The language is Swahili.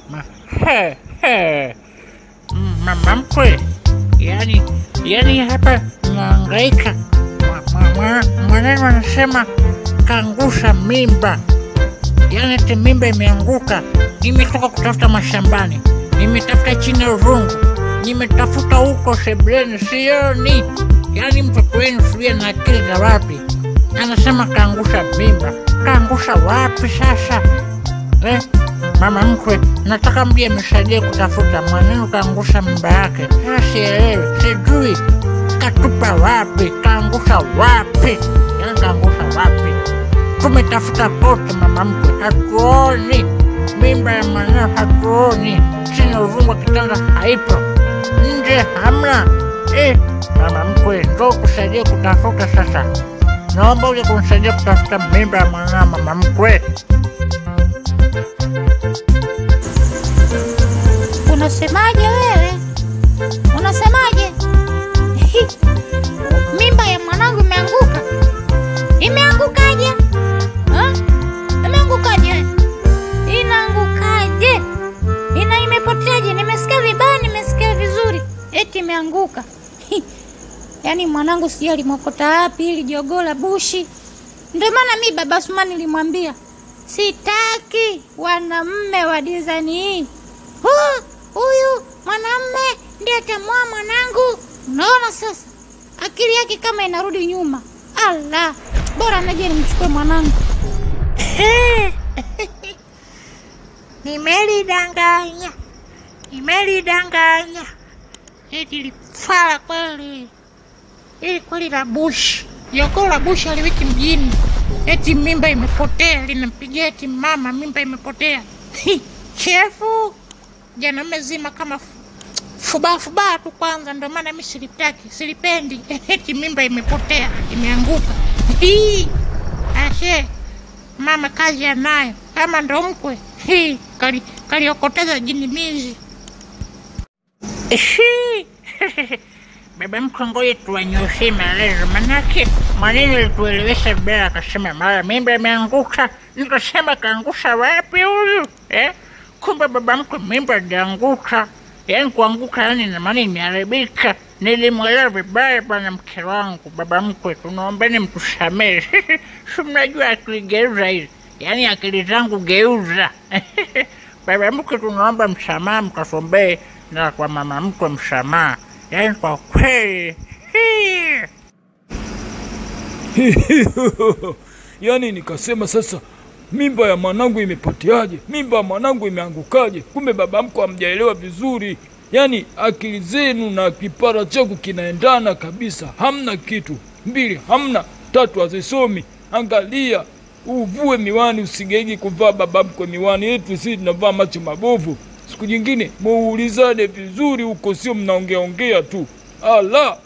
Ma, he, he. Mama mkwe, yani hapa nahangaika. Maneno anasema kaangusha mimba. Yani ati mimba imeanguka. Nimetoka kutafuta mashambani, nimetafuta chini ya urungu, nimetafuta huko sebuleni, sioni. Yani mtoto wenu sijui na akili za wapi. Anasema kaangusha mimba. Kaangusha wapi sasa? Mama mkwe, nataka mje msaidie kutafuta. Mwanenu kaangusha mimba yake. Sasa sielewi, sijui katupa wapi, kaangusha wapi. Yani kaangusha wapi? Tumetafuta kote mama mkwe, hatuoni. Mimba ya mwanao hatuoni. Chini ya uvungu wa kitanda haipo. Nje hamna. Mama mkwe, ndo kusaidie kutafuta sasa. Naomba uje kunisaidia kutafuta mimba ya mwanao mama mkwe. Unasemaje wewe? Unasemaje? Mimba ya mwanangu imeanguka. Imeangukaje? Imeangukaje? Inaangukaje? Imepoteaje? Nimesikia vibaya, nimesikia vizuri. Eti imeanguka. Yaani mwanangu sijui alimokota wapi ili jogoo la bushi. Ndio maana mimi baba Sumani nilimwambia sitaki wanamume wa design hii. Huyu mwanamume ndiye atamwoa mwanangu. Unaona sasa? Akili yake kama inarudi nyuma. Allah, bora naje nimchukue mwanangu. Nimelidanganya. Eti lifala kweli. Ili kweli la bushi. Jogoo la bushi aliwiki mjini. Eti mimba imepotea, linampigia eti mama mimba imepotea. Chefu. Jana mezima kama fuba tu kwanza, ndio maana mimi silitaki, silipendi. Eti mimba imepotea, imeanguka. Ashe, mama kazi anayo, kama ndo mkwe. Kaliokoteza jinimizi. Baba mkwe, ngoja tuwanyoshie maelezo, manake maneno alituelewesha bila, akasema mara mimba imeanguka. Nikasema kaangusha wapi huyu? Kumbe baba mkwe mimba ilianguka. Yani kuanguka yani na maana imeharibika. Nilimwelewa vibaya bwana mke wangu. Baba mkwe, tunaombeni mtusamehe. Si mnajua akili geuza hizi. Yani akili zangu geuza. Baba mkwe, tunaomba msamaha, mkasombee na kwa mama mkwe msamaha. Yani kwa kweli. Yani nikasema sasa mimba ya mwanangu imepoteaje? Mimba ya mwanangu imeangukaje? Kumbe baba mko hamjaelewa vizuri. Yani akili zenu na kipara changu kinaendana kabisa. Hamna kitu. 2 hamna, 3 hazisomi. Angalia, uvue miwani, usigeigi kuvaa baba mko miwani. Yetu sisi tunavaa macho mabovu. Siku nyingine muulizane vizuri huko, sio mnaongea tu. Allah.